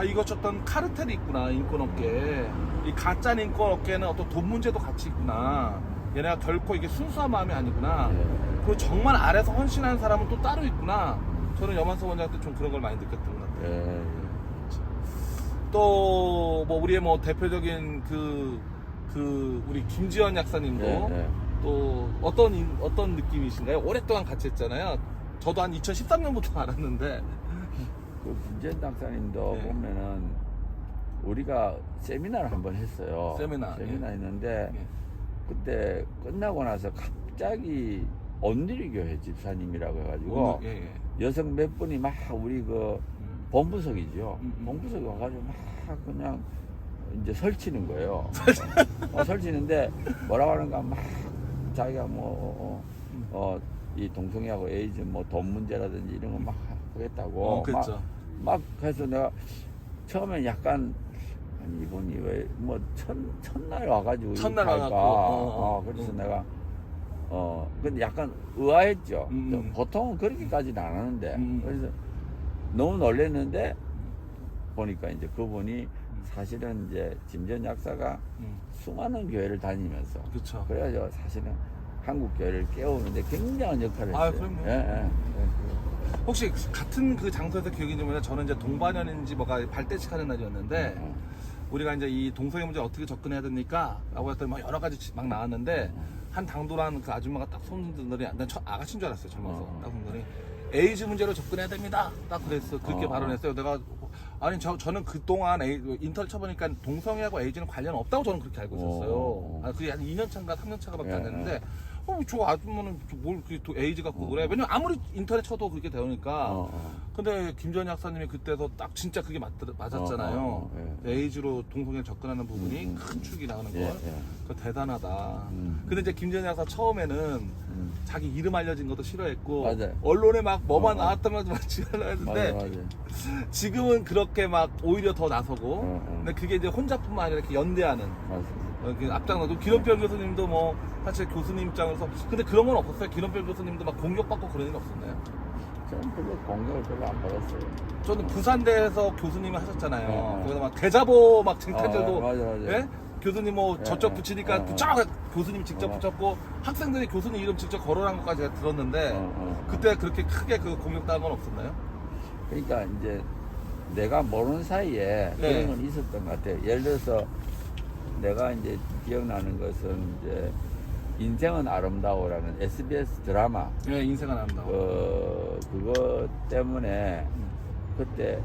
이것 어떤 카르텔이 있구나 인권업계에 이 가짜 인권업계에는 어떤 돈 문제도 같이 있구나 얘네가 결코 이게 순수한 마음이 아니구나 그리고 정말 아래서 헌신하는 사람은 또 따로 있구나 저는 염한섭 원장한테 좀 그런 걸 많이 느꼈던 것 같아요. 또 뭐 우리의 뭐 대표적인 우리 김지현 약사님도 또 어떤 느낌이신가요? 오랫동안 같이 했잖아요. 저도 한 2013년부터 알았는데 그 김지현 박사님도 보면은 우리가 세미나를 한번 했어요. 세미나 했는데 그때 끝나고 나서 갑자기 온누리교회 집사님이라고 해가지고 여성 몇 분이 막 우리 그 본부석이죠. 본부석에 와가지고 막 그냥 이제 설치는 거예요. 설치는데 뭐라고 하는가 막 자기가 이 동성애하고 에이즈 뭐 돈 문제라든지 이런 거 막 하겠다고 그렇죠. 막 해서 내가 처음엔 약간 아니 이분이 왜 뭐 첫날 와가지고 첫날 이렇게 할까? 와갖고, 그래서 내가 근데 약간 의아했죠. 보통은 그렇게까지는 안 하는데 그래서 너무 놀랐는데 보니까 이제 그분이 사실은 이제 김전 약사가 수많은 교회를 다니면서 그쵸. 그래가지고 사실은 한국 교회를 깨우는데 굉장한 역할을 아, 했어요. 그럼요. 예. 혹시 같은 그 장소에서 기억이 나면 저는 이제 동반연인지 뭐가 발대식 하는 날이었는데 우리가 이제 이 동성애 문제 어떻게 접근해야 됩니까? 라고 했더니 막 여러 가지 막 나왔는데 한 당돌한 그 아줌마가 딱 손들더니 난 아가씨인 줄 알았어요. 젊어서 딱 손들더니 에이즈 문제로 접근해야 됩니다. 딱 그랬어. 그렇게 발언했어요. 내가 아니 저는 그동안 인터넷 쳐보니까 동성애하고 에이즈는 관련 없다고 저는 그렇게 알고 있었어요. 그게 한 2년 차인가 3년 차가밖에 안 됐는데 저 아줌마는 뭘 또 에이즈 갖고 그래? 왜냐면 아무리 인터넷 쳐도 그렇게 되니까. 근데 김전 약사님이 그때도 딱 진짜 그게 맞았잖아요. 에이즈로 동성애 접근하는 부분이 큰 축이 나오는 걸. 그거 대단하다. 근데 이제 김전 약사 처음에는 자기 이름 알려진 것도 싫어했고 맞아요. 언론에 막 뭐만 나왔다면 막 지랄라 했는데 맞아. 지금은 그렇게 막 오히려 더 나서고 근데 그게 이제 혼자뿐만 아니라 이렇게 연대하는 앞장나도 기론별 교수님도 뭐 사실 교수님 입장에서 근데 그런 건 없었어요. 기론별 교수님도 막 공격받고 그런 일 없었나요? 저는 별로 공격을 별로 안 받았어요. 저는 부산대에서 교수님이 하셨잖아요. 거기서 막 대자보 막 쟁탈들도 맞아. 예? 교수님 뭐 저쪽 붙이니까 교수님이 직접 붙였고 학생들이 교수님 이름 직접 거론한 것까지 제가 들었는데 그때 그렇게 크게 그 공격당한 건 없었나요? 그러니까 이제 내가 모르는 사이에 그런 건 있었던 것 같아요. 예를 들어서 내가 이제 기억나는 것은 이제 인생은 아름다워라는 SBS 드라마. 네, 인생은 아름다워. 그거 때문에 그때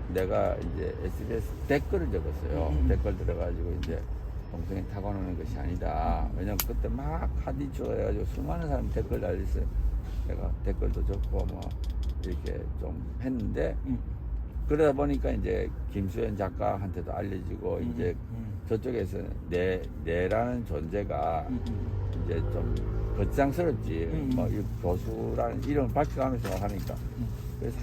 내가 이제 SBS 댓글을 적었어요. 댓글 들어가지고 이제 동성애 타고나는 것이 아니다. 왜냐면 그때 막 하디쇼 해가지고 수많은 사람이 댓글 달렸어요. 내가 댓글도 적고 뭐 이렇게 좀 했는데 그러다 보니까 이제 김수현 작가한테도 알려지고 이제 저쪽에서 내라는 존재가 이제 좀 거창스럽지. 뭐 이 교수라는 이름을 밝혀가면서 하니까 그래서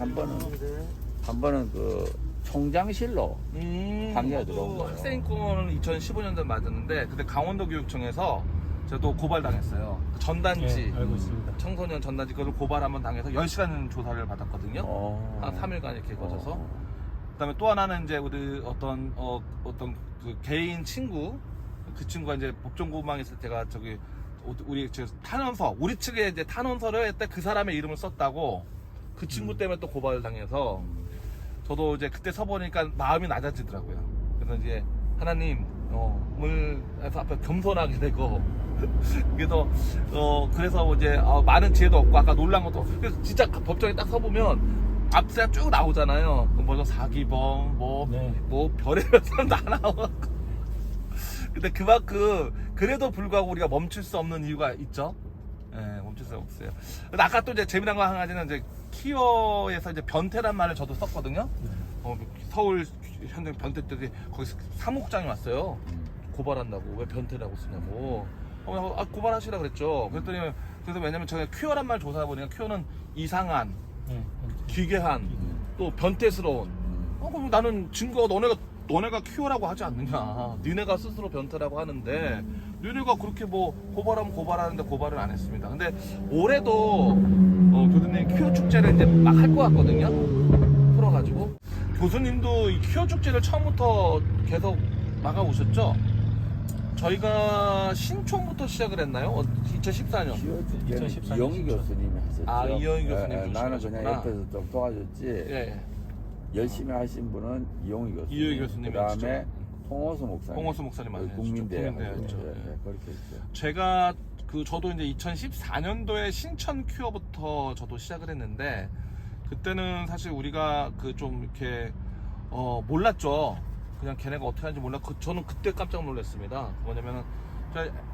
한 번은 그 총장실로 항의가 들어온 거예요. 학생인권은 2015년도에 맞았는데 그때 강원도 교육청에서 저도 고발당했어요. 전단지 알고 있습니다. 청소년 전단지 그걸 고발 한번 당해서 10시간 조사를 받았거든요. 한 3일간 이렇게 거쳐서. 그다음에 또 하나는 이제 우리 어떤 그 개인 친구 그 친구가 이제 법정고망 있을 때가 저기 우리 탄원서 우리 측에 이제 탄원서를 했때 그 사람의 이름을 썼다고 그 친구 때문에 또 고발을 당해서 저도 이제 그때 서보니까 마음이 낮아지더라고요. 그래서 이제 하나님 해서 앞에 겸손하게 되고 그래서 이제 많은 지혜도 없고 아까 놀란 것도 없고 그래서 진짜 법정에 딱 서보면 앞세가 쭉 나오잖아요. 뭐 사기범 뭐 별의별 사람 다 나와갖고 근데 그만큼 그래도 불구하고 우리가 멈출 수 없는 이유가 있죠. 예, 멈출 수 없어요. 근데 아까 또 이제 재미난 거 한 가지는 이제 키워에서 이제 변태란 말을 저도 썼거든요. 서울 현장 변태 때문에 거기서 사무국장이 왔어요. 고발한다고 왜 변태라고 쓰냐고. 고발하시라 그랬죠. 그랬더니 그래서 왜냐면 제가 퀴어란 말 조사해 보니까 퀴어는 이상한, 기괴한, 또 변태스러운. 그럼 나는 증거가 너네가 퀴어라고 하지 않느냐. 니네가 스스로 변태라고 하는데 니네가 그렇게 뭐 고발하면 고발하는데 고발을 안 했습니다. 근데 올해도 교수님 퀴어 축제를 이제 막 할 것 같거든요. 풀어가지고 교수님도 이 퀴어 축제를 처음부터 계속 막아오셨죠? 저희가 신촌부터 시작을 했나요? 2014년. 2014년 이영희 교수님이 하셨죠. 이영희 교수님. 나는 그냥 옆에서 좀 도와줬지. 열심히 하신 분은 이용희 교수님. 그다음에 통호수 목사님 많이 국민대였죠. 그렇게 했죠. 제가 저도 이제 2014년도에 신천 큐어부터 저도 시작을 했는데 그때는 사실 우리가 좀 이렇게 몰랐죠. 그냥 걔네가 어떻게 하는지 몰랐고 저는 그때 깜짝 놀랐습니다. 뭐냐면은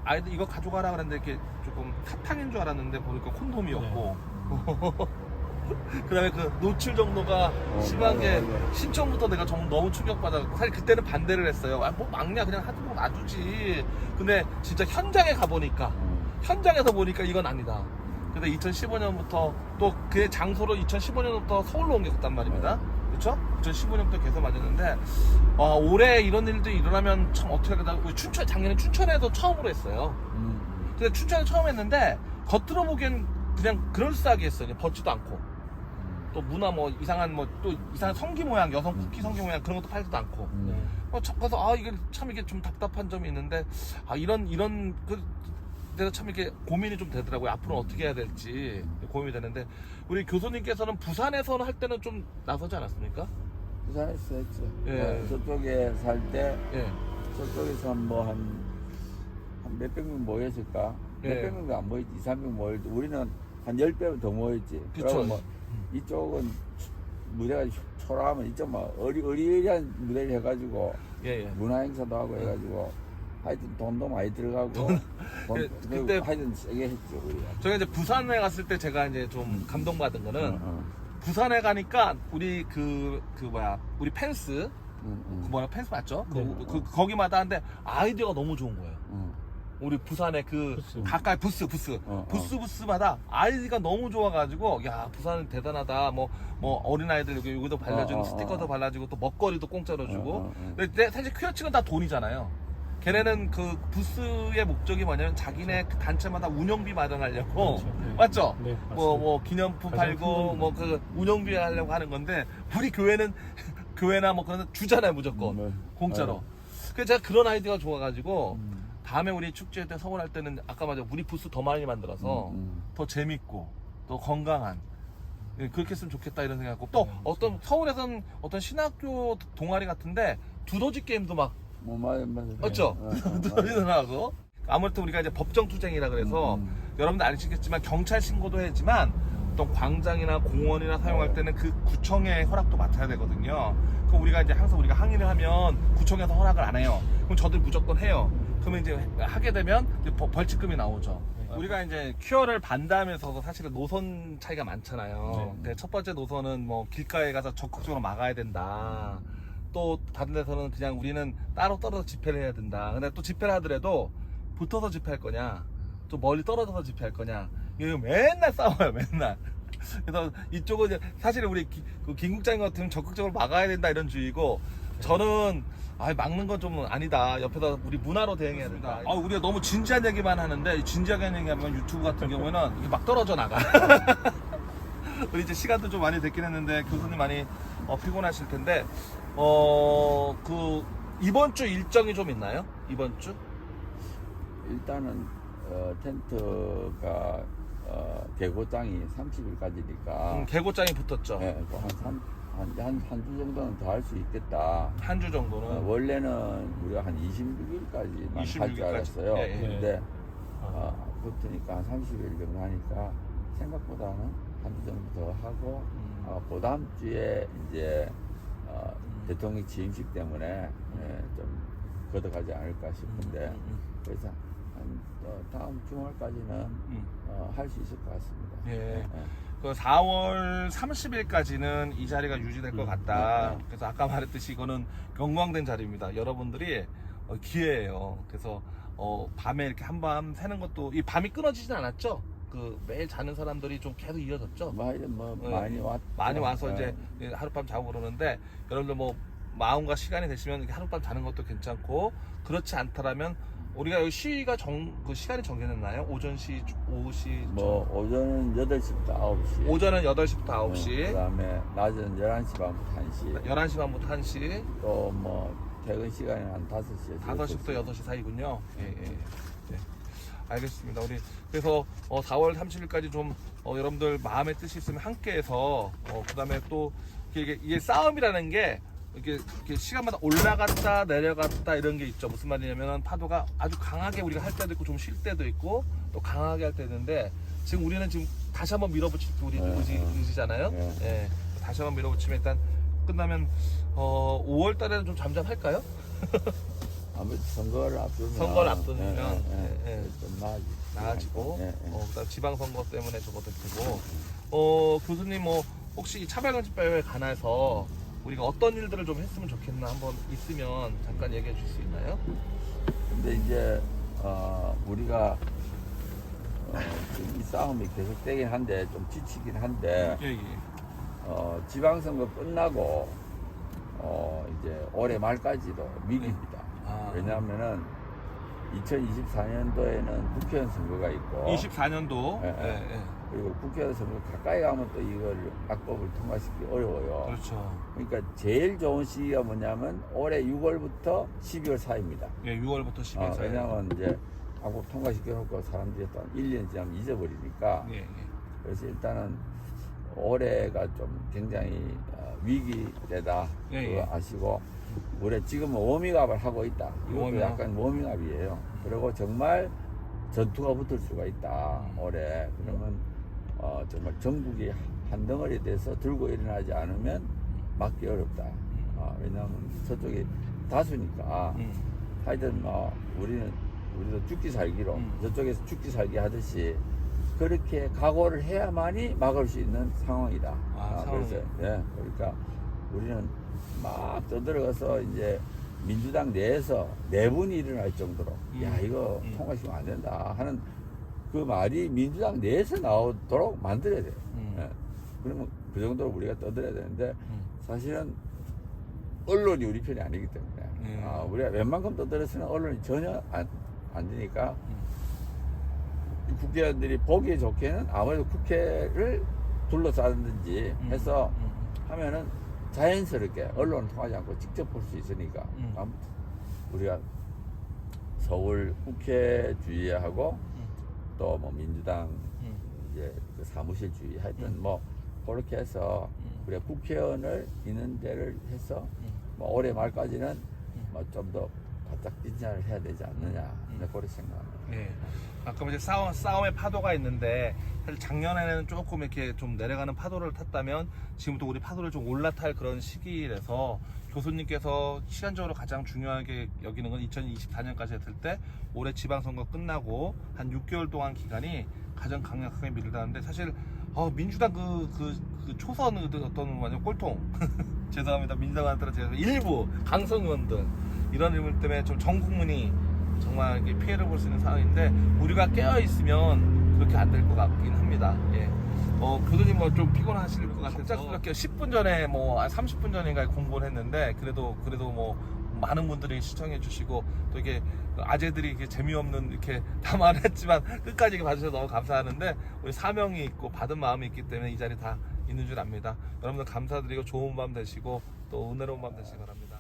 아이들 이거 가져가라 그랬는데 이렇게 조금 사탕인 줄 알았는데 보니까 콘돔이었고. 그 다음에 그 노출 정도가 심한 게 신청부터 내가 너무 충격받았고 사실 그때는 반대를 했어요. 뭐 막냐 그냥 하도 뭐 놔두지. 근데 진짜 현장에 가보니까 현장에서 보니까 이건 아니다. 근데 2015년부터 또 그 장소로 2015년부터 서울로 옮겼단 말입니다. 그렇죠? 2015년부터 계속 맞았는데 올해 이런 일도 일어나면 참 어떻게 하다. 우리 작년에 춘천에도 처음으로 했어요. 근데 춘천에 처음 했는데 겉으로 보기엔 그냥 그럴싸하게 했어요. 벗지도 않고 또 문화 뭐 이상한 뭐 또 이상한 성기 모양 여성 쿠키 성기 모양 그런 것도 팔지도 않고 그래서 이게 참 이게 좀 답답한 점이 있는데 이런 그 내가 참 이렇게 고민이 좀 되더라고요. 앞으로 어떻게 해야 될지 고민이 되는데 우리 교수님께서는 부산에서는 할 때는 좀 나서지 않았습니까? 부산에서 했죠. 예. 저쪽에 살 때 예. 저쪽에서 뭐 한 몇백 명 모였을까? 예. 몇백 명도 안 모였지. 2, 300명 모였지. 우리는 한 10배는 더 모였지. 그쵸. 그리고 뭐 이쪽은 무대가 초라하면 이쪽 막 어리어리한 무대를 해가지고 예. 문화 행사도 하고 해가지고 하여튼 돈도 많이 들어가고 그때 하여튼 세게 했죠 우리가. 저희가 이제 부산에 갔을 때 제가 이제 좀 감동받은 거는 부산에 가니까 우리 우리 펜스 펜스 맞죠? 거기마다 한데 아이디어가 너무 좋은 거예요. 우리 부산의 가까이 부스마다 아이디가 너무 좋아가지고 야 부산은 대단하다. 뭐 어린아이들 여기도 발라주고 스티커도 발라주고 또 먹거리도 공짜로 주고. 근데 사실 퀴어층은 다 돈이잖아요. 걔네는 그 부스의 목적이 뭐냐면 자기네 그 단체마다 운영비 마련하려고. 그렇죠. 네. 맞죠? 네, 뭐 기념품 팔고 뭐 그 운영비 하려고 하는 건데 우리 교회는 교회나 뭐 그런 데 주잖아요 무조건 공짜로. 그래서 제가 그런 아이디어가 좋아가지고 다음에 우리 축제 때 서울할 때는 아까 말한 우리 부스 더 많이 만들어서 더 재밌고 더 건강한 그렇게 했으면 좋겠다 이런 생각하고 또 어떤 서울에선 어떤 신학교 동아리 같은데 두더지 게임도 막 맞죠? 두더지도 나고 아무래도 우리가 이제 법정 투쟁이라 그래서 여러분들 아시겠지만 경찰 신고도 했지만 어떤 광장이나 공원이나 사용할 때는 그 구청의 허락도 맡아야 되거든요. 그럼 우리가 이제 항상 우리가 항의를 하면 구청에서 허락을 안 해요. 그럼 저들 무조건 해요. 그러면 이제 하게 되면 이제 벌칙금이 나오죠. 우리가 이제 큐어를 반대하면서도 사실은 노선 차이가 많잖아요. 근데 첫 번째 노선은 뭐 길가에 가서 적극적으로 막아야 된다. 또 다른 데서는 그냥 우리는 따로 떨어져 집회를 해야 된다. 근데 또 집회를 하더라도 붙어서 집회할 거냐, 또 멀리 떨어져서 집회할 거냐, 이거 맨날 싸워요, 맨날. 그래서 이쪽은 이제 사실 우리 김 국장님 같으면 적극적으로 막아야 된다 이런 주의고, 저는 막는 건 좀 아니다. 옆에서 우리 문화로 대응해야 된다. 우리가 너무 진지한 얘기만 하는데 진지하게 얘기하면 유튜브 같은 경우에는 이게 막 떨어져 나가. 우리 이제 시간도 좀 많이 됐긴 했는데 교수님 많이 피곤하실 텐데 이번 주 일정이 좀 있나요? 이번 주? 일단은 텐트가 개고장이 30일까지니까 개고장이 붙었죠. 네, 한 주 정도는 더 할 수 있겠다. 한 주 정도는 원래는 우리가 한 26일까지만 할 줄 알았어요. 근데 붙으니까 한 30일 정도 하니까 생각보다는 한 주 정도 더 하고 그 다음 주에 이제 대통령 취임식 때문에 좀 걷어가지 않을까 싶은데 그래서 다음 주말까지는 할 수 있을 것 같습니다. 예. 그 4월 30일까지는 이 자리가 유지될 것 같다. 그래서 아까 말했듯이 이거는 경광된 자리입니다. 여러분들이 기회예요. 그래서 밤에 이렇게 한밤 새는 것도 이 밤이 끊어지진 않았죠. 매일 자는 사람들이 좀 계속 이어졌죠. 많이 와서 이제 하룻밤 자고 그러는데 여러분들 뭐 마음과 시간이 되시면 하룻밤 자는 것도 괜찮고, 그렇지 않다라면 우리가 여기 시위가 시간이 정해졌나요? 오전시, 오후시? 오전은 8시부터 9시. 오전은 8시부터 9시. 그 다음에 낮은 11시 반부터 1시. 11시 반부터 1시. 또 퇴근 시간이 한 5시에서 5시부터 6시 사이군요. 예. 알겠습니다. 우리 그래서 4월 30일까지 좀 여러분들 마음의 뜻이 있으면 함께해서 그 다음에 또 이게 싸움이라는 게 이렇게 시간마다 올라갔다 내려갔다 이런 게 있죠. 무슨 말이냐면 파도가 아주 강하게 우리가 할 때도 있고 좀 쉴 때도 있고 또 강하게 할 때도 있는데 지금 우리는 지금 다시 한번 밀어붙일 게 우리 의지잖아요. 예. 다시 한번 밀어붙이면 일단 끝나면 5월 달에는 좀 잠잠할까요? 아무래도 선거를 앞두면 좀 나아지고 그다음 지방선거 때문에 저것도 되고 교수님 혹시 차별금지법에 관해서 우리가 어떤 일들을 좀 했으면 좋겠나 한번 있으면 잠깐 얘기해 줄 수 있나요? 근데 이제 우리가 지금 이 싸움이 계속되긴 한데 좀 지치긴 한데 지방선거 끝나고 이제 올해 말까지도 위기입니다. 왜냐하면은 2024년도에는 국회의원 선거가 있고 24년도. 그리고 국회의원 선거 가까이 가면 또 이걸 악법을 통과시키기 어려워요. 그렇죠. 그러니까 제일 좋은 시기가 뭐냐면 올해 6월부터 12월 사이입니다. 예, 6월부터 12월 사이. 왜냐하면 이제 악법 통과시켜놓고 사람들이 또 1년 지나면 잊어버리니까. 예, 예. 그래서 일단은 올해가 좀 굉장히 위기 때다. 예, 그거 예. 아시고 올해 지금 워밍업을 하고 있다. 이것도 워밍업. 약간 워밍업이에요. 그리고 정말 전투가 붙을 수가 있다. 올해 그러면 정말 전국이 한 덩어리에 대해서 들고 일어나지 않으면 막기 어렵다. 왜냐하면 저쪽이 다수니까. 하여튼 우리도 죽기 살기로 저쪽에서 죽기 살기 하듯이 그렇게 각오를 해야만이 막을 수 있는 상황이다. 그래서 그러니까 우리는 막 떠들어가서 이제 민주당 내에서 내분이 일어날 정도로 야 이거 통과시키면 안 된다 하는 그 말이 민주당 내에서 나오도록 만들어야 돼요. 그러면 그 정도로 우리가 떠들어야 되는데 사실은 언론이 우리 편이 아니기 때문에 우리가 웬만큼 떠들었으면 언론이 전혀 안 되니까 국회의원들이 보기에 좋게는 아무래도 국회를 둘러싸든지 해서 하면은 자연스럽게 언론을 통하지 않고 직접 볼 수 있으니까 우리가 서울 국회 주의하고 또 뭐 민주당 이제 그 사무실 주의 하여튼 뭐 그렇게 해서 우리가 국회의원을 있는 데를 해서 뭐 올해 말까지는 뭐 좀 더 바짝 진전을 해야 되지 않느냐 그렇게 생각합니다. 예. 아까 이제 싸움의 파도가 있는데 사실 작년에는 조금 이렇게 좀 내려가는 파도를 탔다면 지금부터 우리 파도를 좀 올라탈 그런 시기라서 교수님께서 시간적으로 가장 중요하게 여기는 건 2024년까지 했을 때 올해 지방선거 끝나고 한 6개월 동안 기간이 가장 강력하게 밀다는데 사실 민주당 그 초선 어떤 뭐냐 꼴통 죄송합니다 민주당한테 제가 일부 강성 의원들 이런 의원 때문에 좀 전 국민이 정말 피해를 볼 수 있는 상황인데 우리가 깨어 있으면 그렇게 안 될 것 같긴 합니다. 예. 교수님 뭐 좀 피곤하실 것 같아서 갑작스럽게 10분 전에 뭐 30분 전인가 공부를 했는데 그래도 뭐 많은 분들이 시청해 주시고 또 이게 아재들이 이렇게 재미없는 이렇게 다 말했지만 끝까지 봐주셔서 너무 감사하는데 우리 사명이 있고 받은 마음이 있기 때문에 이 자리 다 있는 줄 압니다. 여러분들 감사드리고 좋은 밤 되시고 또 은혜로운 밤 되시기 바랍니다.